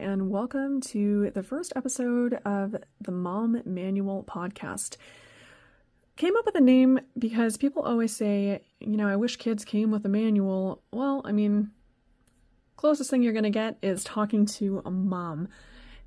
and welcome to the first episode of the Mom Manual podcast. Came up with a name because people always say, I wish kids came with a manual. Well, closest thing you're going to get is talking to a mom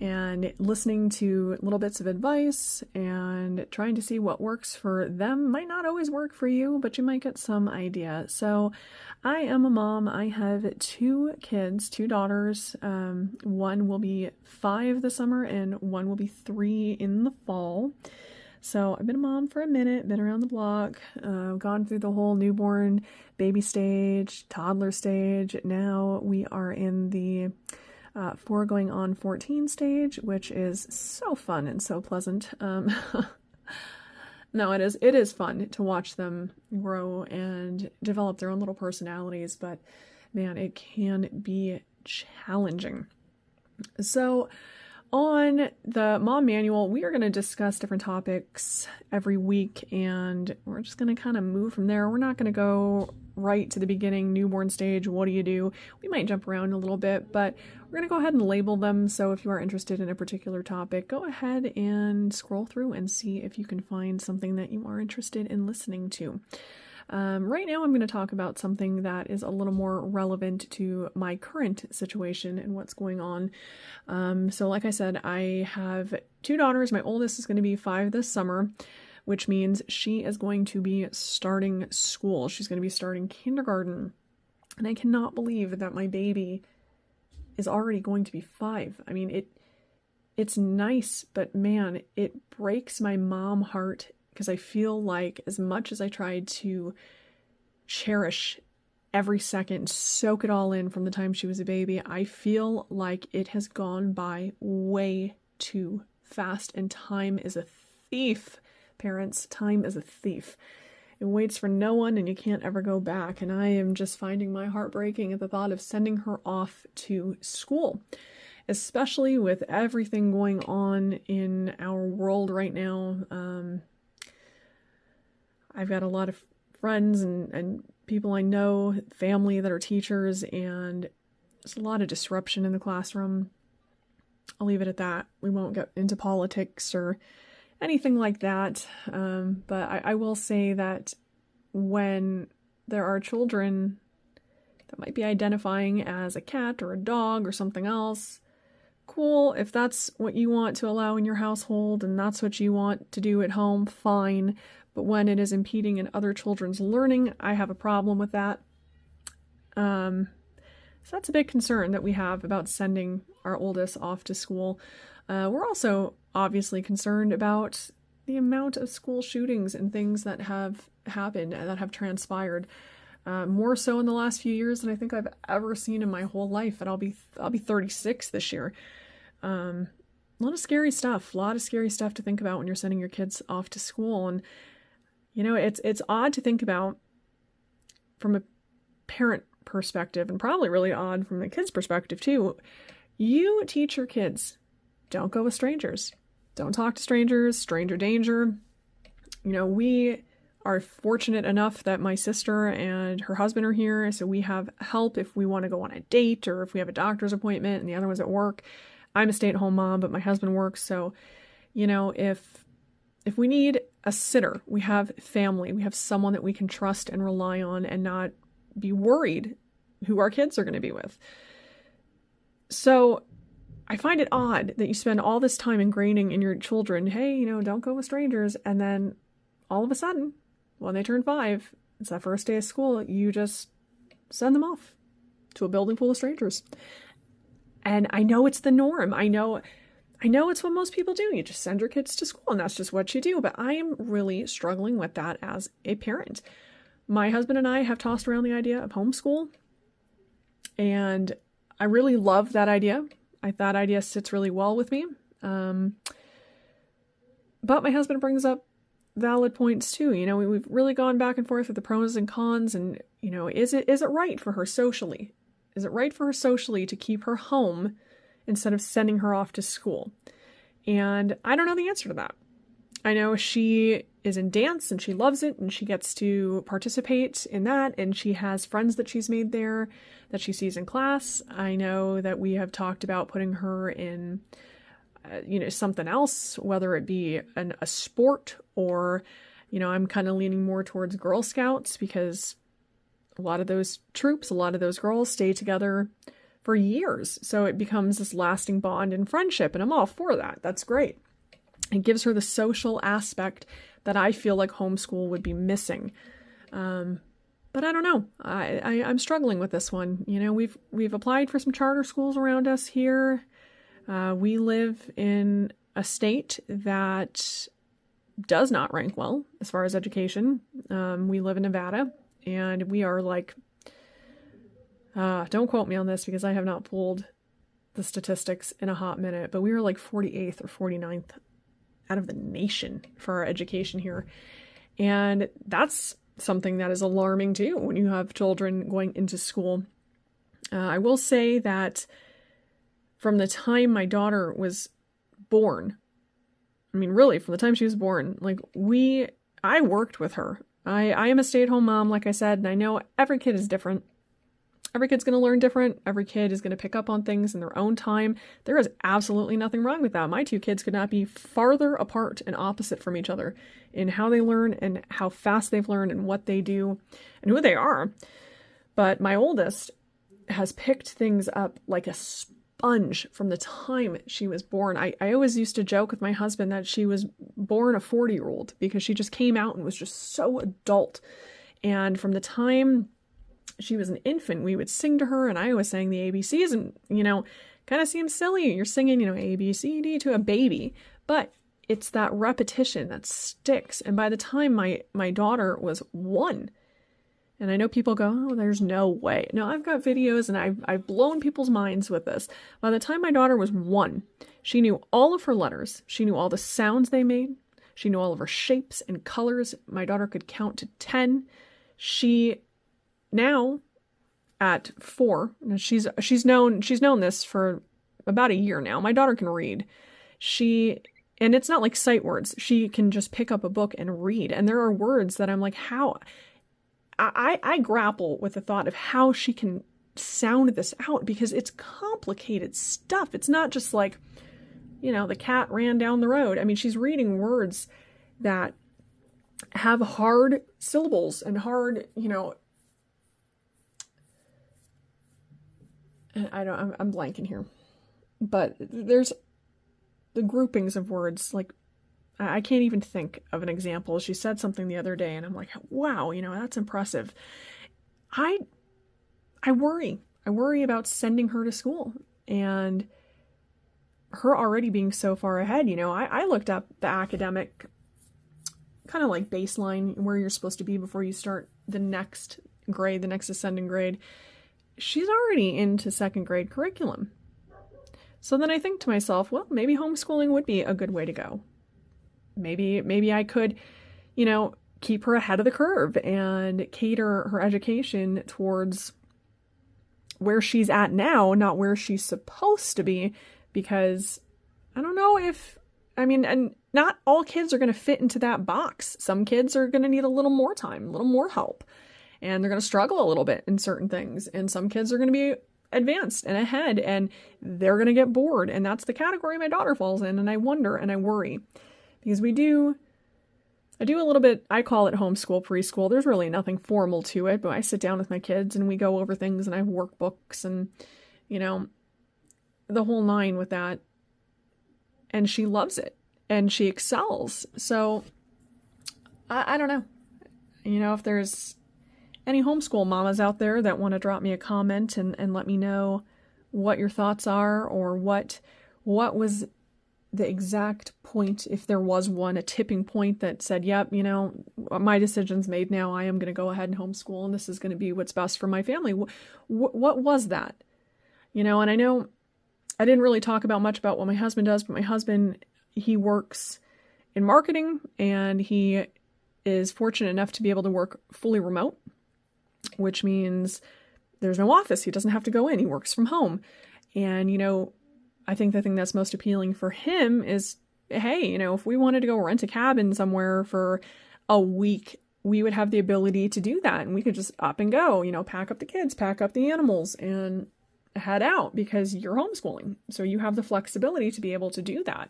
and listening to little bits of advice and trying to see what works for them. Might not always work for you, but you might get some idea. So I am a mom. I have two kids, two daughters. One will be 5 this summer and one will be 3 in the fall. So I've been a mom for a minute, been around the block, gone through the whole newborn baby stage, toddler stage. Now we are in the 4 going on 14 stage, which is so fun and so pleasant. No, it is fun to watch them grow and develop their own little personalities, but man, it can be challenging. So on the Mom Manual, we are going to discuss different topics every week, and we're just going to kind of move from there. We're not going to go right to the beginning, newborn stage, what do you do? We might jump around a little bit, but we're going to go ahead and label them. So if you are interested in a particular topic, go ahead and scroll through and see if you can find something that you are interested in listening to. Right now, I'm going to talk about something that is a little more relevant to my current situation and what's going on. So like I said, I have 2 daughters. My oldest is going to be 5 this summer, which means she is going to be starting school. She's going to be starting kindergarten. And I cannot believe that my baby is already going to be 5. It's nice, but man, it breaks my mom heart because I feel like as much as I tried to cherish every second, soak it all in from the time she was a baby, I feel like it has gone by way too fast, and time is a thief. Parents, time is a thief. It waits for no one and you can't ever go back, and I am just finding my heart breaking at the thought of sending her off to school, especially with everything going on in our world right now. I've got a lot of friends and people I know, family that are teachers, and there's a lot of disruption in the classroom. I'll leave it at that. We won't get into politics or anything like that. But I will say that when there are children that might be identifying as a cat or a dog or something else, cool. If that's what you want to allow in your household and that's what you want to do at home, fine. But when it is impeding in other children's learning, I have a problem with that. So that's a big concern that we have about sending our oldest off to school. We're also obviously concerned about the amount of school shootings and things that have happened and that have transpired. More so in the last few years than I think I've ever seen in my whole life. And I'll be 36 this year. A lot of scary stuff to think about when you're sending your kids off to school. And it's odd to think about from a parent perspective, and probably really odd from the kid's perspective too. You teach your kids, don't go with strangers. Don't talk to strangers, stranger danger. We are fortunate enough that my sister and her husband are here, so we have help if we want to go on a date or if we have a doctor's appointment and the other one's at work. I'm a stay-at-home mom, but my husband works, so if we need a sitter, we have family, we have someone that we can trust and rely on and not be worried who our kids are going to be with. So I find it odd that you spend all this time ingraining in your children, hey, don't go with strangers. And then all of a sudden, when they turn 5, it's that first day of school, you just send them off to a building full of strangers. And I know it's the norm. I know it's what most people do. You just send your kids to school and that's just what you do. But I am really struggling with that as a parent. My husband and I have tossed around the idea of homeschool, and I really love that idea. That idea sits really well with me. But my husband brings up valid points too. We've really gone back and forth with the pros and cons, and is it right for her socially? Is it right for her socially to keep her home instead of sending her off to school? And I don't know the answer to that. I know she is in dance and she loves it and she gets to participate in that, and she has friends that she's made there that she sees in class. I know that we have talked about putting her in something else, whether it be a sport or, I'm kind of leaning more towards Girl Scouts, because a lot of those troops, a lot of those girls stay together for years. So it becomes this lasting bond and friendship, and I'm all for that. That's great. It gives her the social aspect that I feel like homeschool would be missing. But I don't know. I'm struggling with this one. We've applied for some charter schools around us here. We live in a state that does not rank well as far as education. We live in Nevada, and we are like, don't quote me on this because I have not pulled the statistics in a hot minute, but we were like 48th or 49th out of the nation for our education here. And that's something that is alarming too when you have children going into school. I will say that from the time my daughter was born, really from the time she was born, I worked with her. I am a stay-at-home mom, like I said, and I know every kid is different. Every kid's going to learn different. Every kid is going to pick up on things in their own time. There is absolutely nothing wrong with that. My two kids could not be farther apart and opposite from each other in how they learn and how fast they've learned and what they do and who they are. But my oldest has picked things up like a sponge from the time she was born. I always used to joke with my husband that she was born a 40-year-old because she just came out and was just so adult. And from the time she was an infant, we would sing to her, and I was saying the ABCs, and, kind of seems silly. You're singing, A, B, C, D to a baby, but it's that repetition that sticks. And by the time my daughter was 1, and I know people go, oh, there's no way. No, I've got videos, and I've blown people's minds with this. By the time my daughter was 1, she knew all of her letters. She knew all the sounds they made. She knew all of her shapes and colors. My daughter could count to 10. She now, at 4, she's known this for about a year now. My daughter can read. And it's not like sight words. She can just pick up a book and read. And there are words that I'm like, how? I grapple with the thought of how she can sound this out, because it's complicated stuff. It's not just like, the cat ran down the road. She's reading words that have hard syllables and hard, I'm blanking here, but there's the groupings of words. Like, I can't even think of an example. She said something the other day and I'm like, wow, that's impressive. I worry about sending her to school and her already being so far ahead. I looked up the academic kind of like baseline where you're supposed to be before you start the next grade, the next ascending grade. She's already into 2nd grade curriculum. So then I think to myself, well, maybe homeschooling would be a good way to go. Maybe I could, keep her ahead of the curve and cater her education towards where she's at now, not where she's supposed to be, because I don't know and not all kids are going to fit into that box. Some kids are going to need a little more time, a little more help. And they're going to struggle a little bit in certain things. And some kids are going to be advanced and ahead, and they're going to get bored. And that's the category my daughter falls in. And I wonder and I worry, because I do a little bit, I call it homeschool preschool. There's really nothing formal to it, but I sit down with my kids and we go over things, and I have workbooks and, the whole 9 with that. And she loves it and she excels. So I don't know, if there's any homeschool mamas out there that want to drop me a comment and let me know what your thoughts are, or what was the exact point, if there was one, a tipping point that said, yep, my decision's made now. I am going to go ahead and homeschool, and this is going to be what's best for my family. What was that? And I know I didn't really talk about much about what my husband does, but my husband, he works in marketing, and he is fortunate enough to be able to work fully remote, which means there's no office. He doesn't have to go in. He works from home. And, I think the thing that's most appealing for him is hey, you know, if we wanted to go rent a cabin somewhere for a week, we would have the ability to do that. And we could just up and go, you know, pack up the kids, pack up the animals, and head out because you're homeschooling. So you have the flexibility to be able to do that.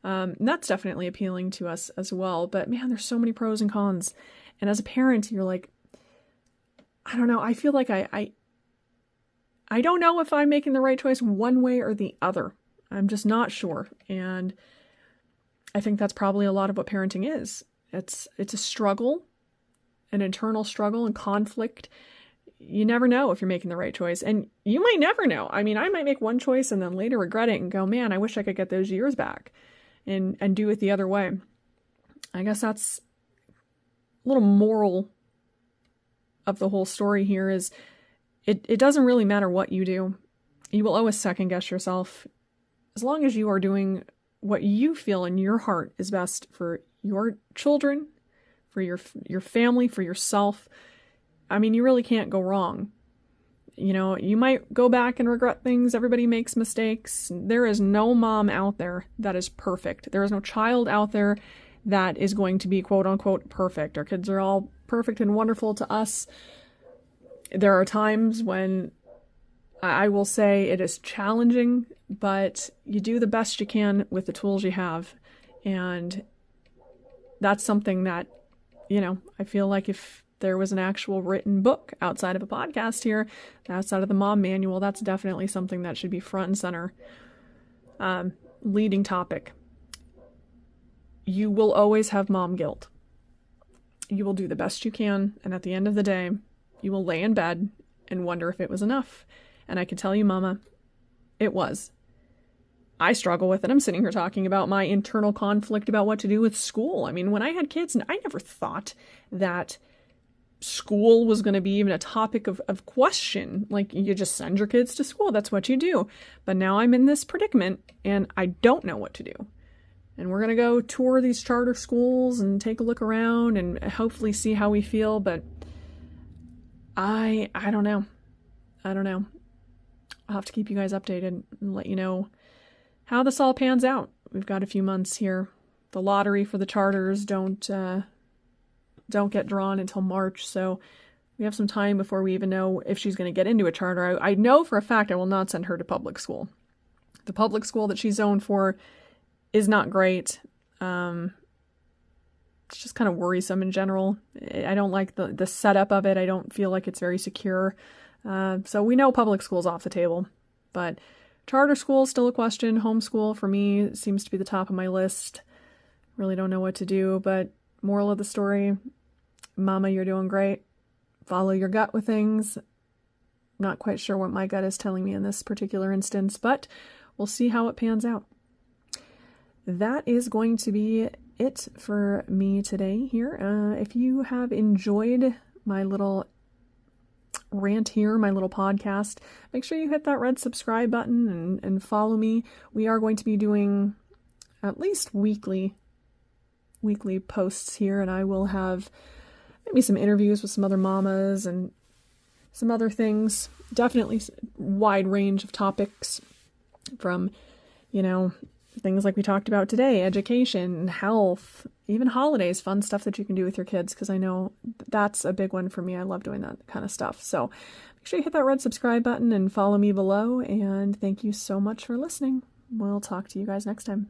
That's definitely appealing to us as well. But man, there's so many pros and cons. And as a parent, you're like, I don't know. I feel like I don't know if I'm making the right choice one way or the other. I'm just not sure. And I think that's probably a lot of what parenting is. It's a struggle, an internal struggle and conflict. You never know if you're making the right choice. And you might never know. I mean, I might make one choice and then later regret it and go, man, I wish I could get those years back and do it the other way. I guess that's a little moral of the whole story here is it doesn't really matter what you do. You will always second guess yourself. As long as you are doing what you feel in your heart is best for your children, for your family, for yourself. I mean, you really can't go wrong. You know, you might go back and regret things. Everybody makes mistakes. There is no mom out there that is perfect. There is no child out there that is going to be quote unquote perfect. Our kids are all perfect and wonderful to us. There are times when I will say it is challenging, but you do the best you can with the tools you have. And that's something that, you know, I feel like if there was an actual written book outside of a podcast here, outside of the mom manual, that's definitely something that should be front and center. Leading topic. You will always have mom guilt. You will do the best you can, and at the end of the day, you will lay in bed and wonder if it was enough. And I can tell you, Mama, it was. I struggle with it. I'm sitting here talking about my internal conflict about what to do with school. I mean, when I had kids, I never thought that school was going to be even a topic of question. Like, you just send your kids to school. That's what you do. But now I'm in this predicament, and I don't know what to do. And we're going to go tour these charter schools and take a look around and hopefully see how we feel. But I don't know. I don't know. I'll have to keep you guys updated and let you know how this all pans out. We've got a few months here. The lottery for the charters don't get drawn until March, so we have some time before we even know if she's going to get into a charter. I know for a fact I will not send her to public school. The public school that she's zoned for is not great. It's just kind of worrisome in general. I don't like the setup of it. I don't feel like it's very secure. So we know public school's off the table, but charter school is still a question. Homeschool for me seems to be the top of my list. Really don't know what to do, but moral of the story, Mama, you're doing great. Follow your gut with things. Not quite sure what my gut is telling me in this particular instance, but we'll see how it pans out. That is going to be it for me today here. If you have enjoyed my little rant here, my little podcast, make sure you hit that red subscribe button and follow me. We are going to be doing at least weekly posts here, and I will have maybe some interviews with some other mamas and some other things. Definitely wide range of topics from, you know, things like we talked about today, education, health, even holidays, fun stuff that you can do with your kids, because I know that's a big one for me. I love doing that kind of stuff. So make sure you hit that red subscribe button and follow me below, and thank you so much for listening. We'll talk to you guys next time.